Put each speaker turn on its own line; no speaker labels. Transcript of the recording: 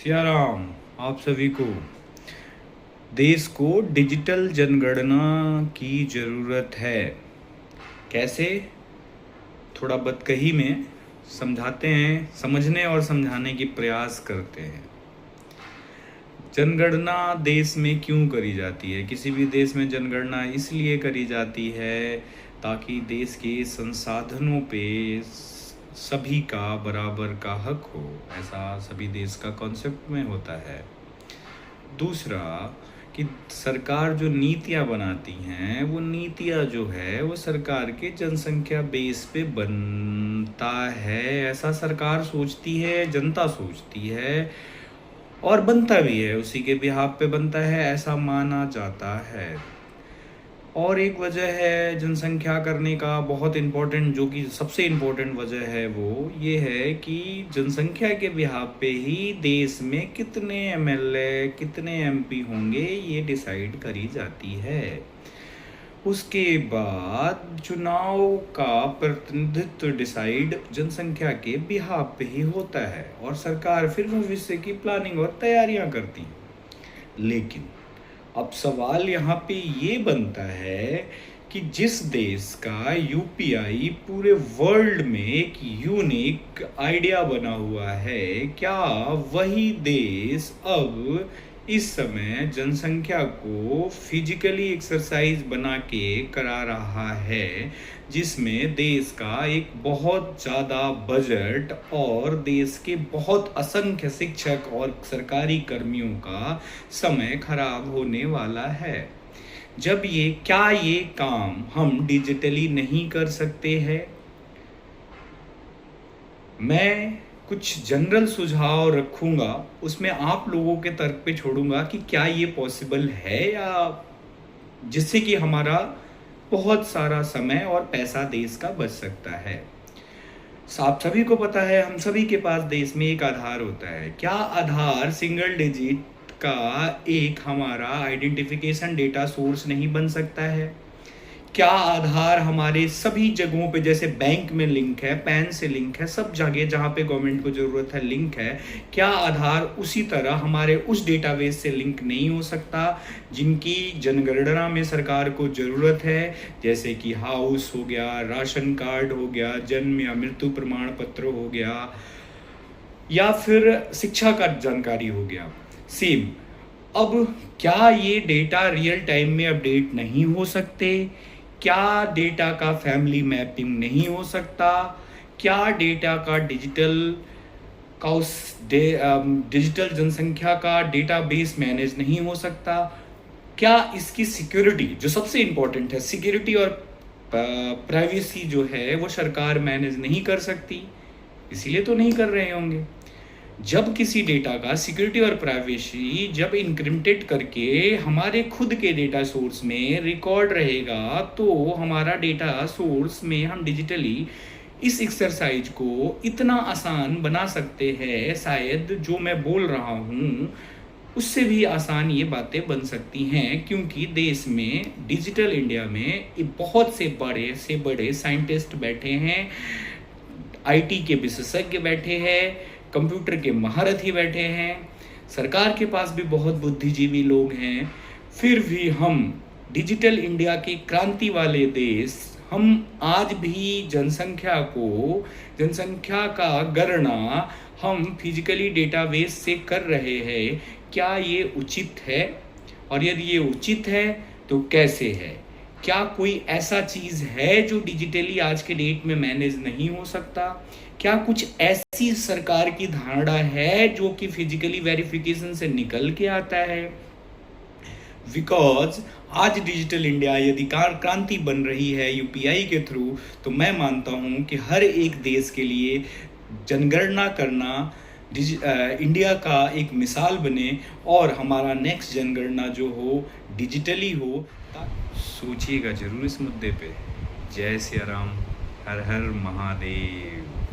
सियाराम आप सभी को। देश को डिजिटल जनगणना की ज़रूरत है। कैसे? थोड़ा बदकही में समझाते हैं, समझने और समझाने की प्रयास करते हैं। जनगणना देश में क्यों करी जाती है? किसी भी देश में जनगणना इसलिए करी जाती है ताकि देश के संसाधनों पे सभी का बराबर का हक हो। ऐसा सभी देश का कॉन्सेप्ट में होता है। दूसरा कि सरकार जो नीतियाँ बनाती हैं वो नीतियाँ जो है वो सरकार के जनसंख्या बेस पे बनता है, ऐसा सरकार सोचती है, जनता सोचती है और बनता भी है, उसी के बिहाफ पे बनता है, ऐसा माना जाता है। और एक वजह है जनसंख्या करने का बहुत इम्पोर्टेंट, जो कि सबसे इम्पोर्टेंट वजह है वो ये है कि जनसंख्या के बिहाफ पे ही देश में कितने एमएलए कितने एमपी होंगे ये डिसाइड करी जाती है। उसके बाद चुनाव का प्रतिनिधित्व डिसाइड जनसंख्या के बिहाफ पे ही होता है और सरकार फिर भविष्य की प्लानिंग और तैयारियां करती है। लेकिन अब सवाल यहाँ पे ये बनता है कि जिस देश का यूपीआई पूरे वर्ल्ड में एक यूनिक आइडिया बना हुआ है, क्या वही देश अब इस समय जनसंख्या को फिजिकली एक्सरसाइज बना के करा रहा है, जिसमें देश का एक बहुत ज़्यादा बजट और देश के बहुत असंख्य शिक्षक और सरकारी कर्मियों का समय खराब होने वाला है? जब क्या ये काम हम डिजिटली नहीं कर सकते हैं? मैं कुछ जनरल सुझाव रखूंगा, उसमें आप लोगों के तर्क पे छोड़ूंगा कि क्या ये पॉसिबल है, या जिससे कि हमारा बहुत सारा समय और पैसा देश का बच सकता है। आप सभी को पता है, हम सभी के पास देश में एक आधार होता है। क्या आधार सिंगल डिजिट का एक हमारा आइडेंटिफिकेशन डेटा सोर्स नहीं बन सकता है? क्या आधार हमारे सभी जगहों पे, जैसे बैंक में लिंक है, पैन से लिंक है, सब जगह जहाँ पे गवर्नमेंट को ज़रूरत है लिंक है, क्या आधार उसी तरह हमारे उस डेटाबेस से लिंक नहीं हो सकता जिनकी जनगणना में सरकार को ज़रूरत है? जैसे कि हाउस हो गया, राशन कार्ड हो गया, जन्म या मृत्यु प्रमाण पत्र हो गया, या फिर शिक्षा का जानकारी हो गया। सेम अब क्या ये डेटा रियल टाइम में अपडेट नहीं हो सकते? क्या डेटा का फैमिली मैपिंग नहीं हो सकता? क्या डेटा का डिजिटल जनसंख्या का डेटाबेस मैनेज नहीं हो सकता? क्या इसकी सिक्योरिटी, जो सबसे इम्पोर्टेंट है, सिक्योरिटी और प्राइवेसी जो है वो सरकार मैनेज नहीं कर सकती? इसीलिए तो नहीं कर रहे होंगे। जब किसी डेटा का सिक्योरिटी और प्राइवेसी जब इंक्रिप्टेड करके हमारे खुद के डेटा सोर्स में रिकॉर्ड रहेगा, तो हमारा डेटा सोर्स में हम डिजिटली इस एक्सरसाइज को इतना आसान बना सकते हैं, शायद जो मैं बोल रहा हूँ उससे भी आसान ये बातें बन सकती हैं, क्योंकि देश में डिजिटल इंडिया में बहुत से बड़े साइंटिस्ट बैठे हैं, आईटी के विशेषज्ञ बैठे हैं, कंप्यूटर के महारथी बैठे हैं, सरकार के पास भी बहुत बुद्धिजीवी लोग हैं। फिर भी हम डिजिटल इंडिया के क्रांति वाले देश, हम आज भी जनसंख्या का गणना हम फिजिकली डेटाबेस से कर रहे हैं। क्या ये उचित है? और यदि ये उचित है तो कैसे है? क्या कोई ऐसा चीज़ है जो डिजिटली आज के डेट में मैनेज नहीं हो सकता? क्या कुछ ऐसी सरकार की धारणा है जो कि फिजिकली वेरिफिकेशन से निकल के आता है? बिकॉज आज डिजिटल इंडिया यदि क्रांति बन रही है यूपीआई के थ्रू, तो मैं मानता हूं कि हर एक देश के लिए जनगणना करना इंडिया का एक मिसाल बने और हमारा नेक्स्ट जनगणना जो हो डिजिटली हो। सोचिएगा जरूर इस मुद्दे पे। जय सिया राम, हर हर महादेव।